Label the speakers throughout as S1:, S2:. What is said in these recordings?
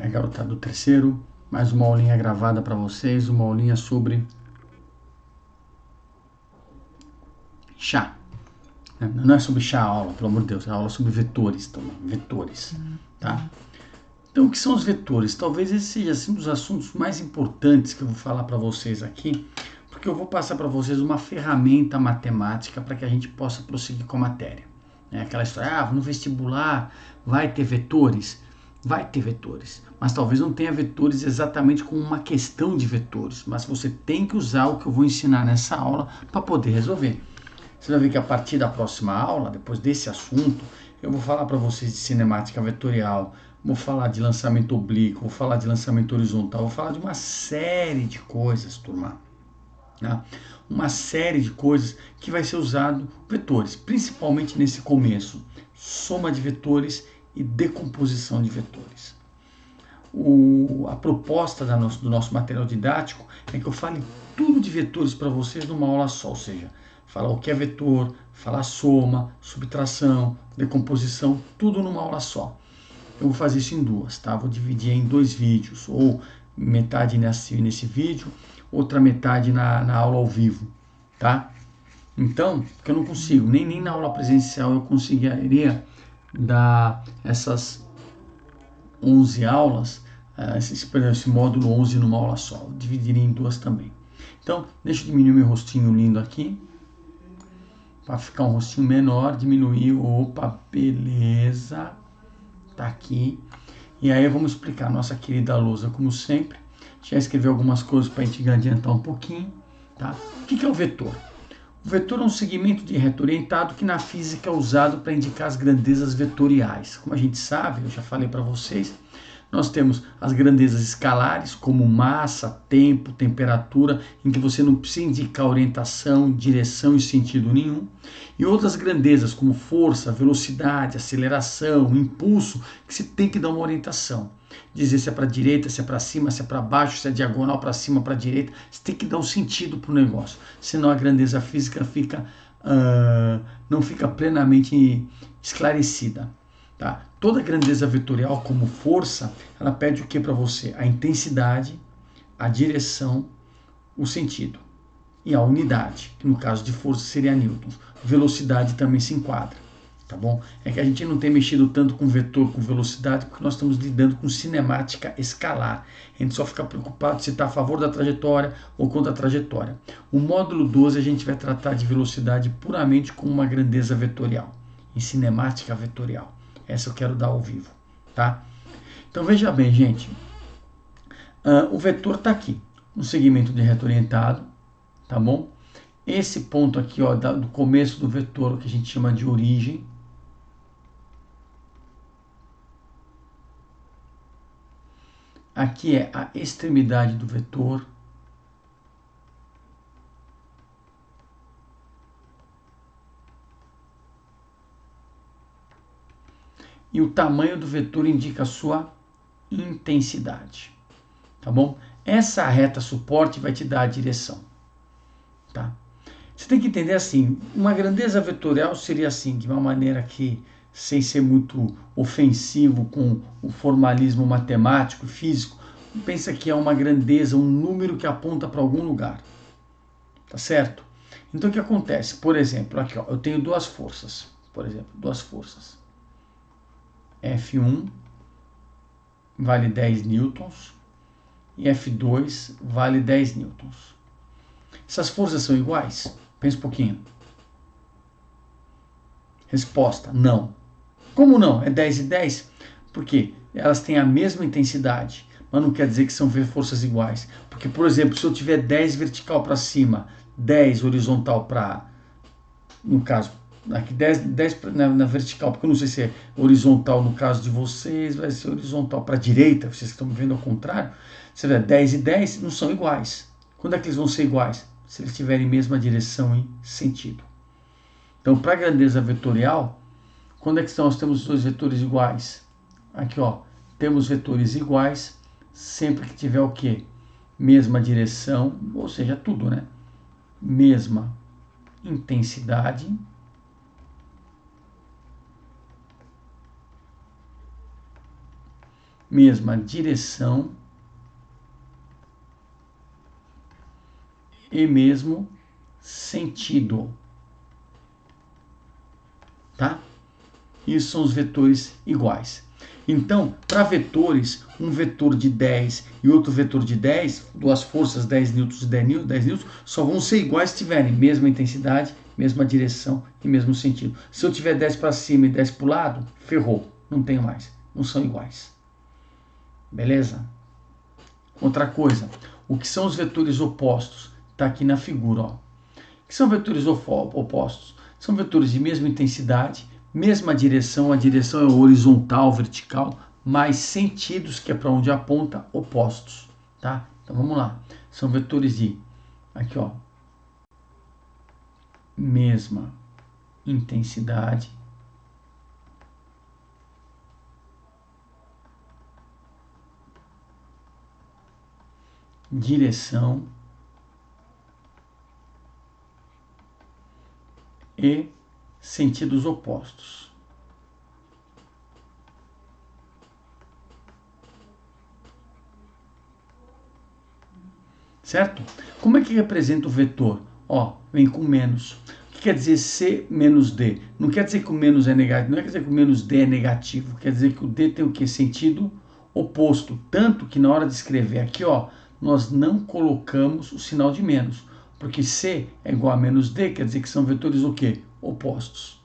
S1: É, garotada do terceiro, mais uma aulinha gravada para vocês, uma aulinha sobre chá. Não é sobre chá a aula, pelo amor de Deus, é a aula sobre vetores também, vetores, tá? Então, o que são os vetores? Talvez esse seja assim, um dos assuntos mais importantes que eu vou falar para vocês aqui, porque eu vou passar para vocês uma ferramenta matemática para que a gente possa prosseguir com a matéria. É aquela história, no vestibular vai ter vetores? Vai ter vetores, mas talvez não tenha vetores exatamente como uma questão de vetores, mas você tem que usar o que eu vou ensinar nessa aula para poder resolver. Você vai ver que a partir da próxima aula, depois desse assunto, eu vou falar para vocês de cinemática vetorial, vou falar de lançamento oblíquo, vou falar de lançamento horizontal, vou falar de uma série de coisas, turma. Né? Uma série de coisas que vai ser usado vetores, principalmente nesse começo, soma de vetores e decomposição de vetores. A proposta do nosso material didático é que eu fale tudo de vetores para vocês numa aula só, ou seja, falar o que é vetor, falar soma, subtração, decomposição, tudo numa aula só. Eu vou fazer isso em duas, tá? Vou dividir em dois vídeos, ou metade nesse vídeo, outra metade na aula ao vivo, tá? Então, porque eu não consigo, nem na aula presencial eu conseguiria dar essas 11 aulas, esse módulo 11 numa aula só. Eu dividiria em duas também. Então, deixa eu diminuir meu rostinho lindo aqui, para ficar um rostinho menor, diminuir, opa, beleza, tá aqui. E aí vamos explicar a nossa querida lousa, como sempre. Já escrevi algumas coisas para a gente adiantar um pouquinho, tá? O que é o vetor? O vetor é um segmento de reto orientado que na física é usado para indicar as grandezas vetoriais. Como a gente sabe, eu já falei para vocês, nós temos as grandezas escalares, como massa, tempo, temperatura, em que você não precisa indicar orientação, direção e sentido nenhum. E outras grandezas, como força, velocidade, aceleração, impulso, que você tem que dar uma orientação. Dizer se é para a direita, se é para cima, se é para baixo, se é diagonal para cima, para a direita. Você tem que dar um sentido para o negócio. Senão a grandeza física não fica plenamente esclarecida. Tá? Toda grandeza vetorial, como força, ela pede o que para você? A intensidade, a direção, o sentido. E a unidade, que no caso de força seria newtons. Velocidade também se enquadra. Tá bom? É que a gente não tem mexido tanto com vetor, com velocidade, porque nós estamos lidando com cinemática escalar. A gente só fica preocupado se está a favor da trajetória ou contra a trajetória. O módulo 12 a gente vai tratar de velocidade puramente com uma grandeza vetorial, em cinemática vetorial. Essa eu quero dar ao vivo, tá? Então veja bem, gente. O vetor está aqui, um segmento de reto orientado, tá bom? Esse ponto aqui, ó, do começo do vetor, que a gente chama de origem. Aqui é a extremidade do vetor. E o tamanho do vetor indica a sua intensidade, tá bom? Essa reta suporte vai te dar a direção, tá? Você tem que entender assim, uma grandeza vetorial seria assim, de uma maneira que, sem ser muito ofensivo com o formalismo matemático, físico, pensa que é uma grandeza, um número que aponta para algum lugar, tá certo? Então o que acontece? Por exemplo, aqui ó, eu tenho duas forças, por exemplo, duas forças. F1 vale 10 newtons e F2 vale 10 newtons. Essas forças são iguais? Pensa um pouquinho. Resposta, não. Como não? É 10 e 10? Porque elas têm a mesma intensidade, mas não quer dizer que são forças iguais. Porque, por exemplo, se eu tiver 10 vertical para cima, 10 horizontal para, no caso, aqui 10 na vertical, porque eu não sei se é horizontal no caso de vocês, vai ser horizontal para a direita, vocês estão me vendo ao contrário. Você vê, 10 e 10 não são iguais. Quando é que eles vão ser iguais? Se eles tiverem mesma direção e sentido. Então, para a grandeza vetorial, quando é que nós temos os dois vetores iguais? Aqui, ó, temos vetores iguais sempre que tiver o quê? Mesma direção, ou seja, tudo, né? Mesma intensidade mesma direção e mesmo sentido. Tá? Isso são os vetores iguais. Então, para vetores, um vetor de 10 e outro vetor de 10, duas forças 10 newtons e 10 newtons, só vão ser iguais se tiverem mesma intensidade, mesma direção e mesmo sentido. Se eu tiver 10 para cima e 10 para o lado, ferrou, não tenho mais, não são iguais. Beleza? Outra coisa, o que são os vetores opostos? Está aqui na figura. Ó. O que são vetores opostos? São vetores de mesma intensidade, mesma direção, a direção é horizontal, vertical, mais sentidos, que é para onde aponta, opostos, tá? Então vamos lá. São vetores de, aqui ó, mesma intensidade, direção e sentidos opostos. Certo? Como é que representa o vetor? Ó, vem com menos. O que quer dizer C menos D? Não quer dizer que o menos é negativo, não quer dizer que o menos D é negativo, quer dizer que o D tem o que? Sentido oposto. Tanto que na hora de escrever aqui, ó, nós não colocamos o sinal de menos. Porque C é igual a menos D, quer dizer que são vetores o quê? Opostos.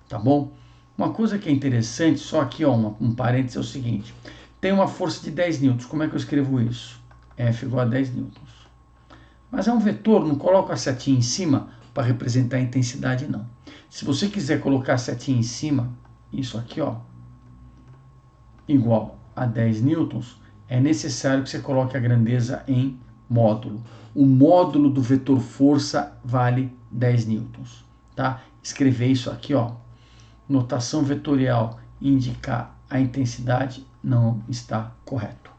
S1: Tá bom? Uma coisa que é interessante, só aqui ó, um parênteses, é o seguinte. Tem uma força de 10 newtons. Como é que eu escrevo isso? F igual a 10 newtons. Mas é um vetor, não coloco a setinha em cima para representar a intensidade, não. Se você quiser colocar a setinha em cima, isso aqui ó, igual a 10 newtons, é necessário que você coloque a grandeza em módulo. O módulo do vetor força vale 10 newtons, tá? Escrever isso aqui, ó, notação vetorial indicar a intensidade não está correto.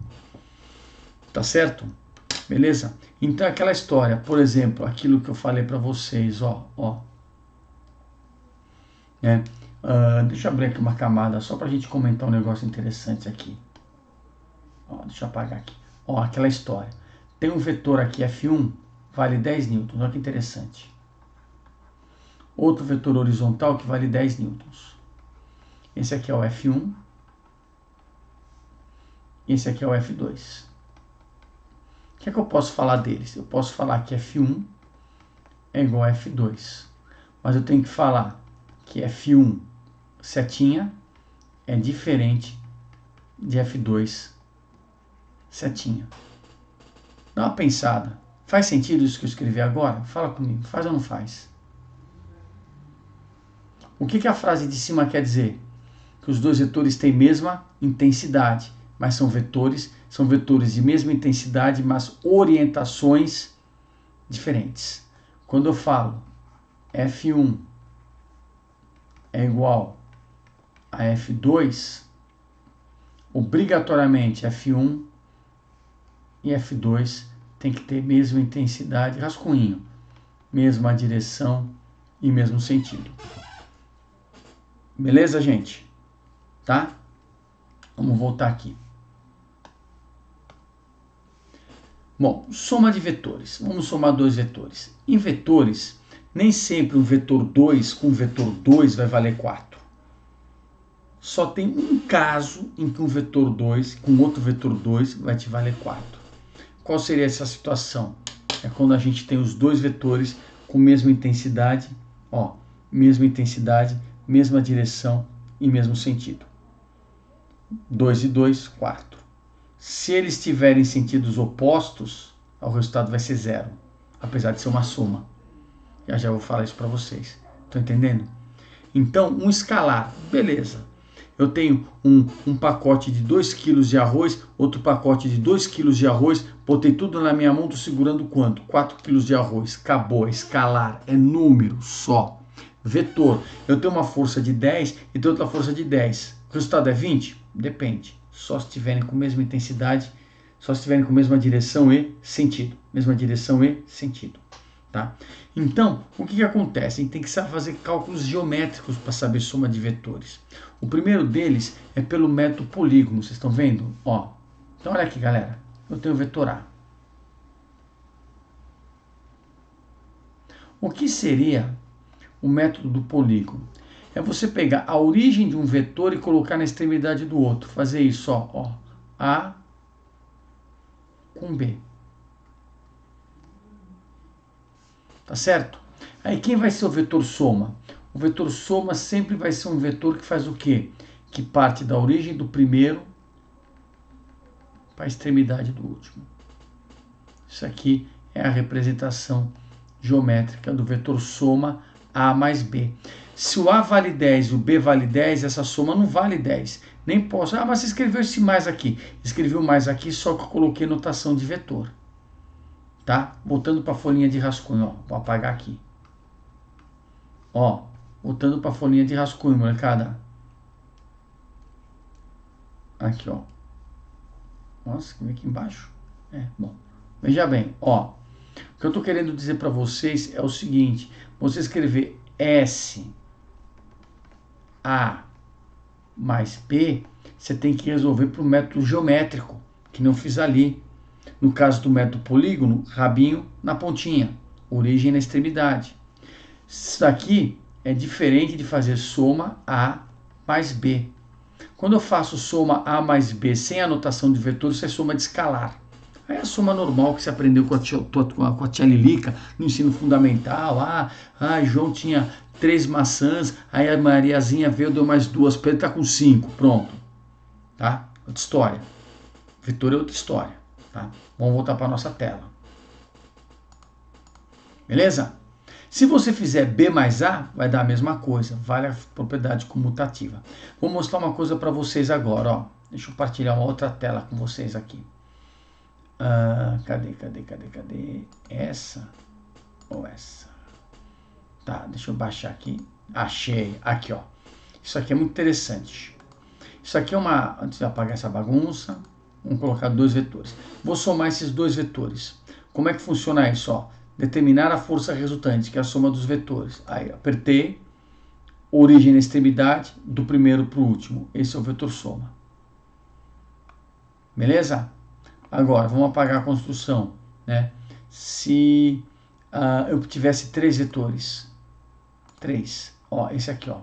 S1: Tá certo? Beleza? Então aquela história, por exemplo, aquilo que eu falei para vocês, ó, né? Deixa eu abrir aqui uma camada só para a gente comentar um negócio interessante aqui. Ó, deixa eu apagar aqui. Ó, aquela história. Tem um vetor aqui F1, vale 10 newtons. Olha que interessante. Outro vetor horizontal que vale 10 newtons. Esse aqui é o F1. Esse aqui é o F2. O que é que eu posso falar deles? Eu posso falar que F1 é igual a F2. Mas eu tenho que falar que F1 setinha é diferente de F2 setinha. Dá uma pensada. Faz sentido isso que eu escrevi agora? Fala comigo. Faz ou não faz? O que a frase de cima quer dizer? Que os dois vetores têm mesma intensidade, mas são vetores de mesma intensidade, mas orientações diferentes. Quando eu falo F1 é igual a F2, obrigatoriamente F1 e F2 tem que ter mesma intensidade, rascunho, mesma direção e mesmo sentido. Beleza, gente? Tá? Vamos voltar aqui. Bom, soma de vetores. Vamos somar dois vetores. Em vetores, nem sempre um vetor 2 com um vetor 2 vai valer 4. Só tem um caso em que um vetor 2 com outro vetor 2 vai te valer 4. Qual seria essa situação? É quando a gente tem os dois vetores com mesma intensidade, ó, mesma intensidade, mesma direção e mesmo sentido. 2 e 2, 4. Se eles tiverem sentidos opostos, o resultado vai ser 0, apesar de ser uma soma. Já vou falar isso para vocês. Estão entendendo? Então, um escalar, beleza. Eu tenho um pacote de 2 kg de arroz, outro pacote de 2 kg de arroz, botei tudo na minha mão, estou segurando quanto? 4 kg de arroz. Acabou, escalar, é número só. Vetor, eu tenho uma força de 10 e tenho outra força de 10. O resultado é 20? Depende. Só se estiverem com a mesma intensidade, só se estiverem com a mesma direção e sentido. Mesma direção e sentido. tá? Então, o que acontece? A gente tem que saber fazer cálculos geométricos para saber soma de vetores. O primeiro deles é pelo método polígono, vocês estão vendo? Ó, então olha aqui, galera, eu tenho o vetor A. O que seria o método do polígono? É você pegar a origem de um vetor e colocar na extremidade do outro. Fazer isso, ó, A com B. Tá certo? Aí quem vai ser o vetor soma? O vetor soma sempre vai ser um vetor que faz o quê? Que parte da origem do primeiro para a extremidade do último. Isso aqui é a representação geométrica do vetor soma A mais B. Se o A vale 10 e o B vale 10, essa soma não vale 10. Nem posso. Ah, mas você escreveu esse mais aqui. Escrevi o mais aqui, só que eu coloquei notação de vetor. Tá? Voltando para a folhinha de rascunho, ó. Vou apagar aqui. Ó, voltando para a folhinha de rascunho, molecada. Aqui, ó. Nossa, que vem aqui embaixo. Bom. Veja bem, ó. O que eu estou querendo dizer para vocês é o seguinte. Você escrever S, A mais B, você tem que resolver por método geométrico, que não fiz ali. No caso do método polígono, rabinho na pontinha, origem na extremidade. Isso daqui é diferente de fazer soma A mais B. Quando eu faço soma A mais B sem anotação de vetor, isso é soma de escalar. Aí é a soma normal que você aprendeu com a tia Lilica no ensino fundamental. João tinha 3 maçãs, aí a Mariazinha veio, deu mais 2 para ele, tá com 5. Pronto. Tá? Outra história. Vetor é outra história. Tá? Vamos voltar para a nossa tela. Beleza? Se você fizer B mais A, vai dar a mesma coisa. Vale a propriedade comutativa. Vou mostrar uma coisa para vocês agora. Ó. Deixa eu partilhar uma outra tela com vocês aqui. Cadê? Essa ou essa? Tá, deixa eu baixar aqui. Achei. Aqui, ó. Isso aqui é muito interessante. Isso aqui é uma... Antes de apagar essa bagunça, vamos colocar 2 vetores. Vou somar esses 2 vetores. Como é que funciona isso? Ó? Determinar a força resultante, que é a soma dos vetores. Aí, apertei. Origem na extremidade, do primeiro para o último. Esse é o vetor soma. Beleza? Agora, vamos apagar a construção, né? Se eu tivesse 3 vetores, 3, ó, esse aqui, ó.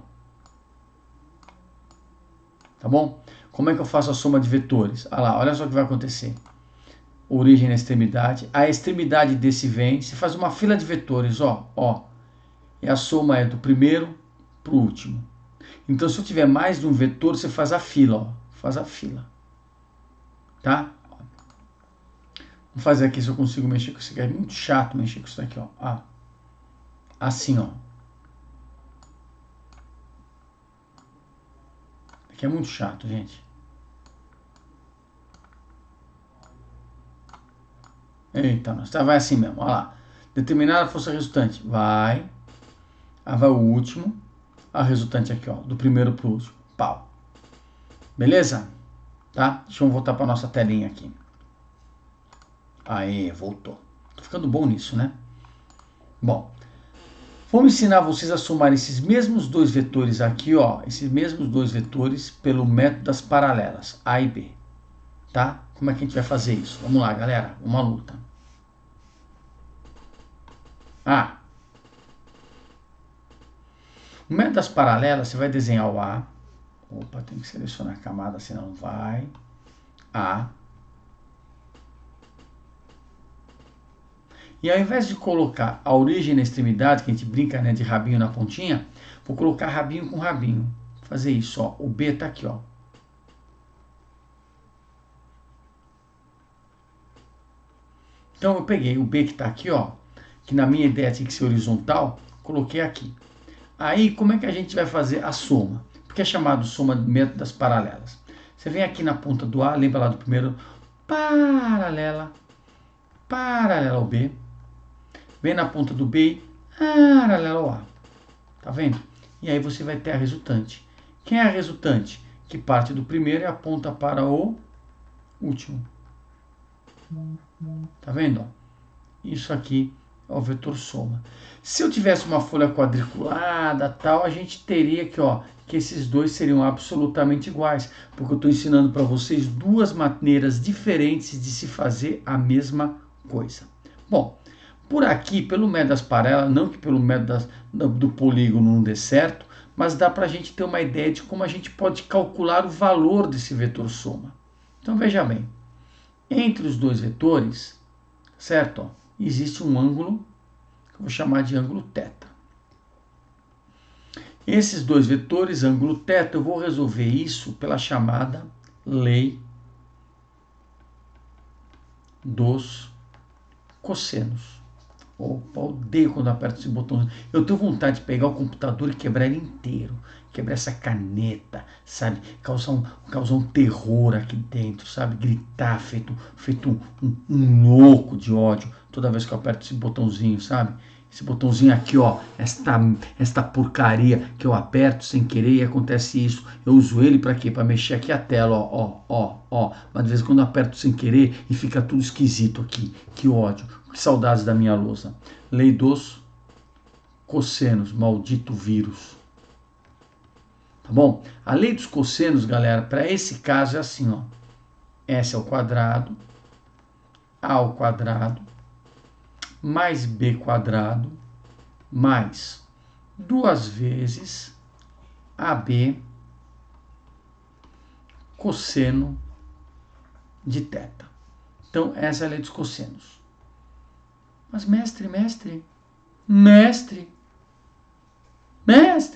S1: Tá bom? Como é que eu faço a soma de vetores? Olha só o que vai acontecer. Origem na extremidade, a extremidade desse vem, se faz uma fila de vetores, ó. E a soma é do primeiro para o último. Então, se eu tiver mais de um vetor, você faz a fila, ó. Faz a fila. Tá? Vou fazer aqui se eu consigo mexer com isso aqui. É muito chato mexer com isso aqui, ó. Assim, ó. Aqui é muito chato, gente. Eita, nós vai assim mesmo, olha lá. Determinar a força resultante. Vai. Aí vai o último. A resultante aqui, ó. Do primeiro pro último. Pau. Beleza? Tá? Deixa eu voltar para nossa telinha aqui. Aê, voltou. Tô ficando bom nisso, né? Bom, vou ensinar vocês a somar esses mesmos 2 vetores aqui, ó. Esses mesmos 2 vetores pelo método das paralelas, A e B. Tá? Como é que a gente vai fazer isso? Vamos lá, galera. Uma luta. O método das paralelas, você vai desenhar o A. Opa, tem que selecionar a camada, senão não vai. A. E ao invés de colocar a origem na extremidade, que a gente brinca, né, de rabinho na pontinha, vou colocar rabinho com rabinho. Vou fazer isso, ó. O B tá aqui, ó. Então eu peguei o B que tá aqui, ó, que na minha ideia tinha que ser horizontal, coloquei aqui. Aí, como é que a gente vai fazer a soma? Porque é chamado soma do método das paralelas. Você vem aqui na ponta do A, lembra lá do primeiro, paralela ao B. Vem na ponta do B, paralela ao A. Tá vendo? E aí você vai ter a resultante. Quem é a resultante? Que parte do primeiro e aponta para o último. Tá vendo? Isso aqui ao vetor soma. Se eu tivesse uma folha quadriculada, tal, a gente teria que, ó, que esses dois seriam absolutamente iguais, porque eu estou ensinando para vocês duas maneiras diferentes de se fazer a mesma coisa. Bom, por aqui, pelo método das paralelas, não que pelo método do polígono não dê certo, mas dá para a gente ter uma ideia de como a gente pode calcular o valor desse vetor soma. Então veja bem, entre os dois vetores, certo? Ó, existe um ângulo que eu vou chamar de ângulo θ. Esses dois vetores, ângulo θ, eu vou resolver isso pela chamada lei dos cossenos. Opa, odeio quando aperto esse botão. Eu tenho vontade de pegar o computador e quebrar ele inteiro. Quebrar essa caneta, sabe? Causar um terror aqui dentro, sabe? Gritar, feito um louco de ódio toda vez que eu aperto esse botãozinho, sabe? Esse botãozinho aqui, ó, esta porcaria que eu aperto sem querer e acontece isso. Eu uso ele para quê? Para mexer aqui a tela, ó. Mas de vez em quando eu aperto sem querer e fica tudo esquisito aqui. Que ódio. Que saudades da minha lousa. Lei dos cossenos, maldito vírus. Tá bom? A lei dos cossenos, galera, para esse caso é assim, ó. S ao quadrado, A ao quadrado, mais B quadrado, mais 2 vezes AB cosseno de θ. Então, essa é a lei dos cossenos. Mas, mestre,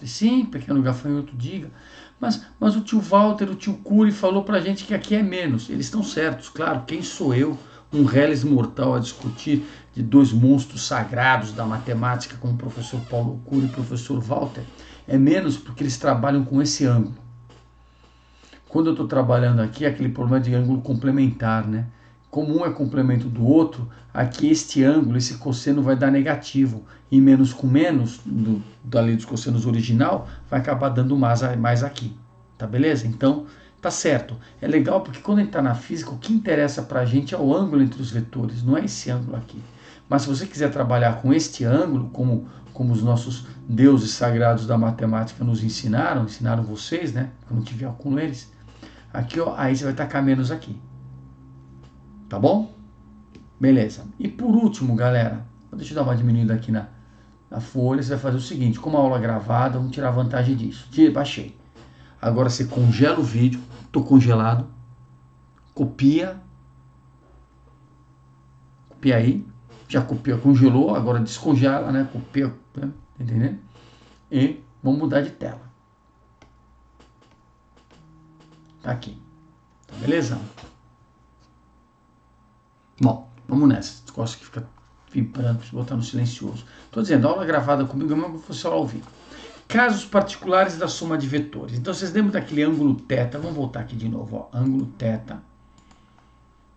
S1: sim, pequeno gafanhoto, diga. Mas o tio Walter, o tio Cury falou pra gente que aqui é menos. Eles estão certos, claro. Quem sou eu, um reles mortal, a discutir de dois monstros sagrados da matemática, como o professor Paulo Cury e o professor Walter? É menos porque eles trabalham com esse ângulo. Quando eu estou trabalhando aqui, é aquele problema de ângulo complementar, né? Como um é complemento do outro, aqui este ângulo, esse cosseno vai dar negativo. E menos com menos, da lei dos cossenos original, vai acabar dando mais aqui. Tá beleza? Então, tá certo. É legal porque quando a gente está na física, o que interessa para a gente é o ângulo entre os vetores, não é esse ângulo aqui. Mas se você quiser trabalhar com este ângulo, como os nossos deuses sagrados da matemática nos ensinaram vocês, né? Eu não tive aula com eles. Aqui, ó, aí você vai tacar menos aqui. Tá bom? Beleza. E por último, galera, deixa eu dar uma diminuída aqui na folha. Você vai fazer o seguinte, como a aula gravada, vamos tirar vantagem disso. Baixei. Agora você congela o vídeo. Estou congelado. Copia aí. Já copia, congelou. Agora descongela, né? Copia, né? Entendeu? E vamos mudar de tela. Tá aqui. Tá beleza? Bom, vamos nessa. Esse negócio que fica vibrando, preciso botar no silencioso. Estou dizendo, aula gravada comigo é mesmo que fosse aula ao vivo. Casos particulares da soma de vetores. Então, vocês lembram daquele ângulo θ? Vamos voltar aqui de novo, ó. Ângulo θ.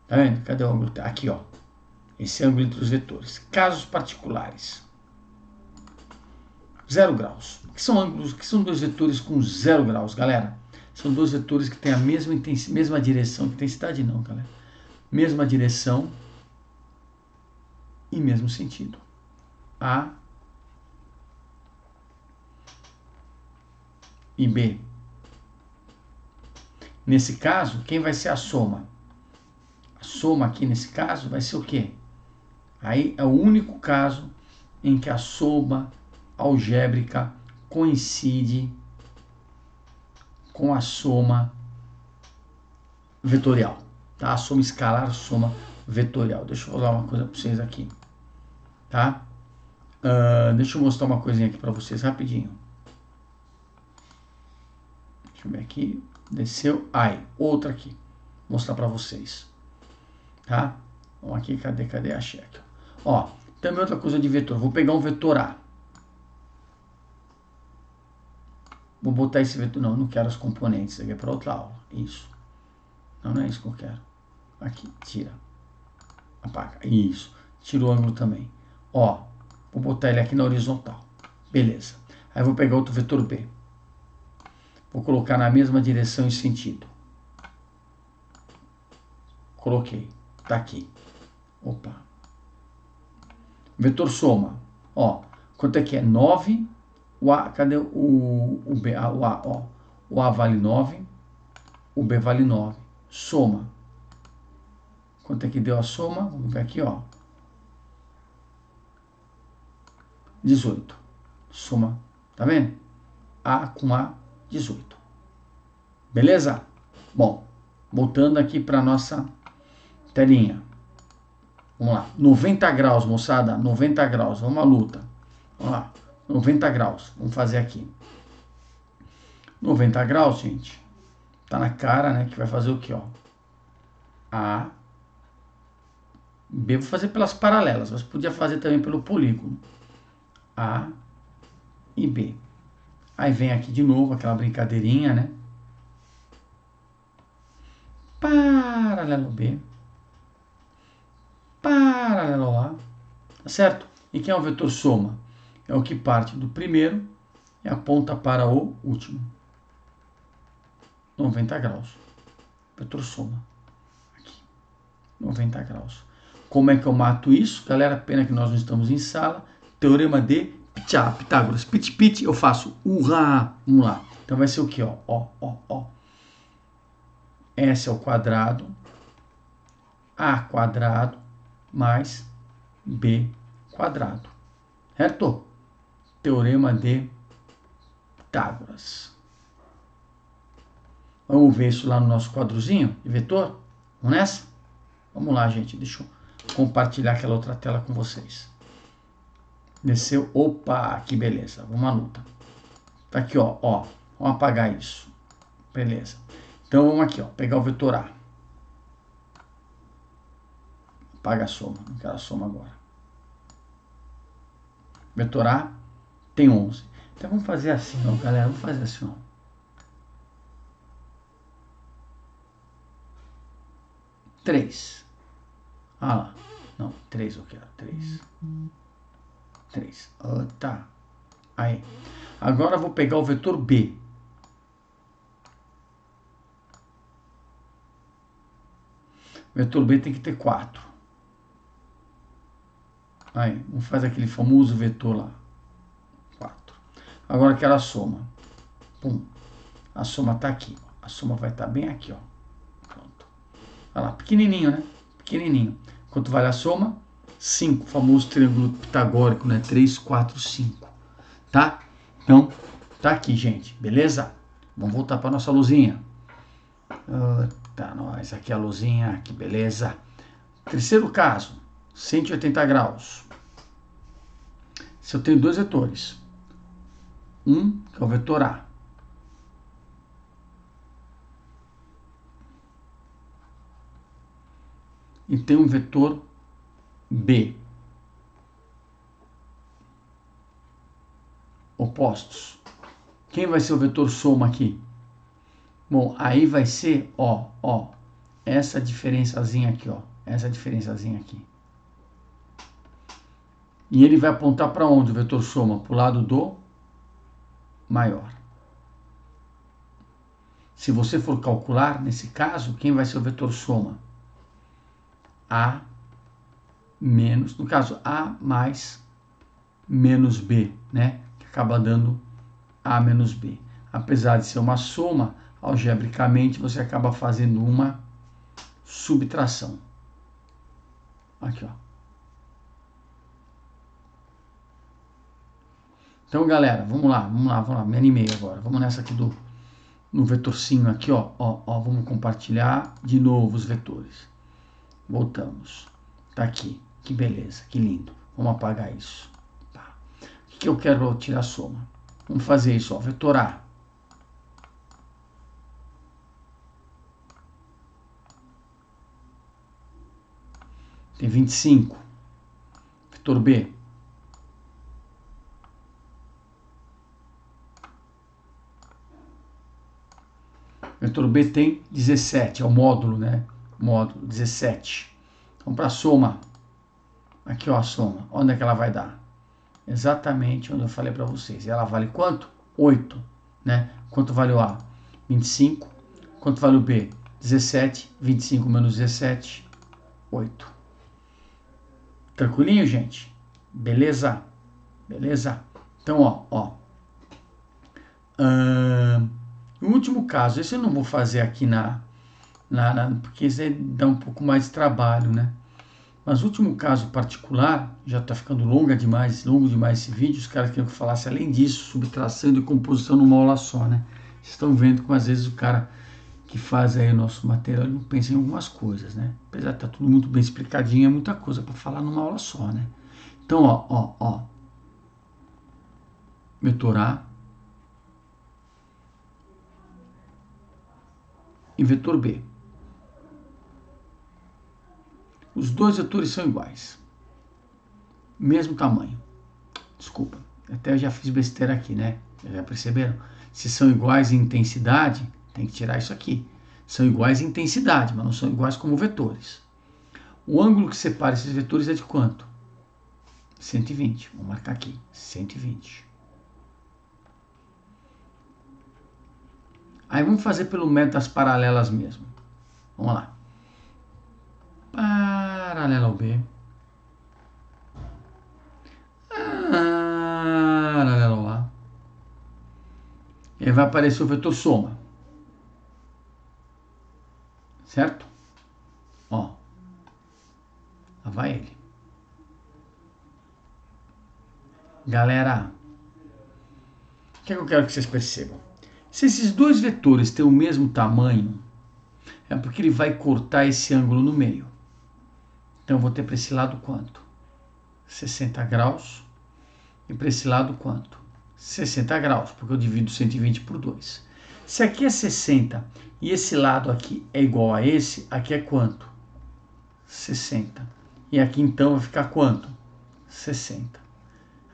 S1: Tá vendo? Cadê o ângulo θ? Aqui, ó. Esse ângulo entre os vetores. Casos particulares. 0 graus. Que são ângulos, que são dois vetores com 0 graus, galera? São dois vetores que têm a mesma direção. Intensidade não, galera. Mesma direção e mesmo sentido. A e B. Nesse caso, quem vai ser a soma? A soma aqui nesse caso vai ser o quê? Aí é o único caso em que a soma algébrica coincide com a soma vetorial. Tá? A soma escalar, soma vetorial. Deixa eu falar uma coisa para vocês aqui. Tá? Deixa eu mostrar uma coisinha aqui para vocês rapidinho. Deixa eu ver aqui. Desceu. Aí, outra aqui. Vou mostrar para vocês. Tá? Vamos aqui, cadê? Achei aqui. Ó, também outra coisa de vetor. Vou pegar um vetor A. Vou botar esse vetor. Não, não quero as componentes. Isso aqui é para outra aula. Isso. Não é isso que eu quero. Aqui, tira. Apaga. Isso. Tira o ângulo também. Ó, vou botar ele aqui na horizontal. Beleza. Aí vou pegar outro vetor B. Vou colocar na mesma direção e sentido. Coloquei. Tá aqui. Opa. Vetor soma. Ó, quanto é que é? 9. O A, cadê o B? O A, ó. O A vale 9. O B vale 9. Soma. Quanto é que deu a soma? Vamos ver aqui, ó. 18. Soma. Tá vendo? A com A, 18. Beleza? Bom, voltando aqui para nossa telinha. Vamos lá. 90 graus, moçada. 90 graus. Vamos à luta. Vamos lá. 90 graus. Vamos fazer aqui. 90 graus, gente. Tá na cara, né? Que vai fazer o quê, ó? A, B. Vou fazer pelas paralelas. Mas podia fazer também pelo polígono. A e B. Aí vem aqui de novo aquela brincadeirinha, né? Paralelo B. Paralelo A. Tá certo? E quem é o vetor soma? É o que parte do primeiro e aponta para o último. 90 graus. Vetor soma. Aqui. 90 graus. Como é que eu mato isso? Galera, pena que nós não estamos em sala. Teorema de Pitágoras. Pit, eu faço urra. Vamos lá. Então vai ser o que? Ó. S ao quadrado. A quadrado mais B quadrado. Certo? Teorema de Pitágoras. Vamos ver isso lá no nosso quadrozinho de vetor? Vamos nessa? Vamos lá, gente. Deixa eu compartilhar aquela outra tela com vocês. Desceu. Opa, que beleza. Vamos à luta. Tá aqui, ó. Vamos apagar isso. Beleza. Então vamos aqui, ó. Pegar o vetor A. Apaga a soma. Não quero a soma agora. Vetor A tem 11. Então vamos fazer assim, ó, galera. Vamos fazer assim, ó. Três. Ah lá. Não, 3 eu quero. 3. Tá. Aí. Agora eu vou pegar o vetor B. O vetor B tem que ter 4. Aí, vamos fazer aquele famoso vetor lá. 4. Agora eu quero a soma. Pum. A soma tá aqui. A soma vai estar bem aqui, ó. Pronto. Olha lá, pequenininho, né? Pequenininho. Quanto vale a soma? 5. O famoso triângulo pitagórico, né? 3, 4, 5. Tá? Então, tá aqui, gente. Beleza? Vamos voltar para nossa luzinha. Tá, nós. Aqui a luzinha. Que beleza. Terceiro caso. 180 graus. Se eu tenho dois vetores. Um, que é o vetor A. E tem um vetor B. Opostos. Quem vai ser o vetor soma aqui? Bom, aí vai ser, ó, essa diferençazinha aqui, ó. Essa diferençazinha aqui. E ele vai apontar para onde o vetor soma? Para o lado do maior. Se você for calcular, nesse caso, quem vai ser o vetor soma? A menos, no caso, A mais menos B, né? Que acaba dando A menos B. Apesar de ser uma soma, algebricamente você acaba fazendo uma subtração. Aqui, ó. Então, galera, vamos lá, me animei agora. Vamos nessa aqui no vetorcinho aqui, ó, vamos compartilhar de novo os vetores. Voltamos. Tá aqui. Que beleza, que lindo. Vamos apagar isso. Tá. O que eu quero tirar a soma? Vamos fazer isso, ó, vetor A. Tem 25. Vetor B. Vetor B tem 17, é o módulo, né? Módulo 17. Vamos para a soma. Aqui, ó, a soma. Onde é que ela vai dar? Exatamente onde eu falei para vocês. E ela vale quanto? 8, né? Quanto vale o A? 25. Quanto vale o B? 17. 25 menos 17, 8. Tranquilinho, gente? Beleza? Beleza? Então, ó. O último caso, esse eu não vou fazer aqui porque isso dá um pouco mais de trabalho, né? Mas o último caso particular, já está ficando longo demais esse vídeo, os caras queriam que eu falasse além disso, subtração e decomposição numa aula só, né? Vocês estão vendo como às vezes o cara que faz aí o nosso material não pensa em algumas coisas, né? Apesar de estar tudo muito bem explicadinho, é muita coisa para falar numa aula só, né? Então, ó. Vetor A e vetor B. Os dois vetores são iguais. Mesmo tamanho. Desculpa, até eu já fiz besteira aqui, né? Já perceberam? Se são iguais em intensidade, tem que tirar isso aqui. São iguais em intensidade, mas não são iguais como vetores. O ângulo que separa esses vetores é de quanto? 120. Vou marcar aqui. 120. Aí vamos fazer pelo método das paralelas mesmo. Vamos lá. Paralelo ao B. Paralelo ao A. E aí vai aparecer o vetor soma. Certo? Ó. Lá vai ele. Galera, o que eu quero que vocês percebam? Se esses dois vetores têm o mesmo tamanho, é porque ele vai cortar esse ângulo no meio. Então eu vou ter para esse lado quanto? 60 graus. E para esse lado quanto? 60 graus, porque eu divido 120 por 2. Se aqui é 60 e esse lado aqui é igual a esse, aqui é quanto? 60. E aqui então vai ficar quanto? 60.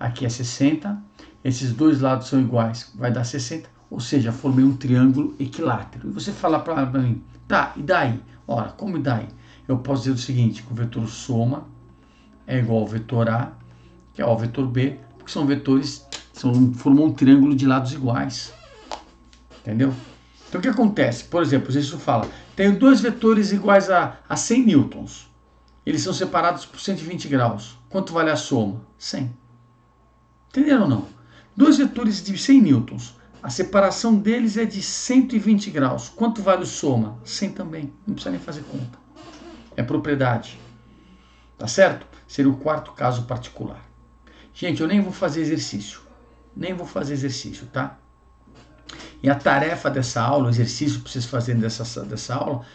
S1: Aqui é 60, esses dois lados são iguais, vai dar 60, ou seja, formei um triângulo equilátero. E você fala para mim, tá, e daí? Ora, como e daí? Eu posso dizer o seguinte, que o vetor soma é igual ao vetor A, que é o vetor B, porque são vetores, formam um triângulo de lados iguais. Entendeu? Então o que acontece? Por exemplo, isso fala, tenho dois vetores iguais a 100 newtons. Eles são separados por 120 graus. Quanto vale a soma? 100. Entenderam ou não? Dois vetores de 100 newtons. A separação deles é de 120 graus. Quanto vale o soma? 100 também. Não precisa nem fazer conta. É propriedade. Tá certo? Seria o quarto caso particular. Gente, eu nem vou fazer exercício. Nem vou fazer exercício, tá? E a tarefa dessa aula, o exercício para vocês fazerem dessa aula,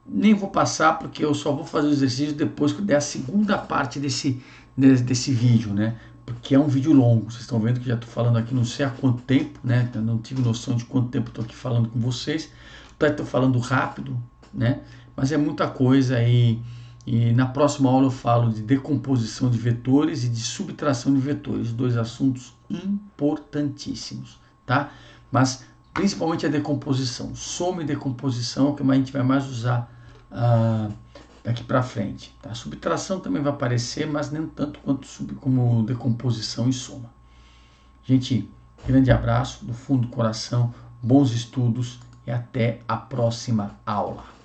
S1: nem vou passar porque eu só vou fazer o exercício depois que eu der a segunda parte desse vídeo, né? Porque é um vídeo longo, vocês estão vendo que já estou falando aqui não sei há quanto tempo, né? Eu não tive noção de quanto tempo estou aqui falando com vocês. Estou falando rápido, né? Mas é muita coisa e na próxima aula eu falo de decomposição de vetores e de subtração de vetores, dois assuntos importantíssimos, tá? Mas principalmente a decomposição, soma e decomposição é o que a gente vai mais usar daqui para frente. Tá? Subtração também vai aparecer, mas nem tanto quanto como decomposição e soma. Gente, grande abraço do fundo do coração, bons estudos e até a próxima aula.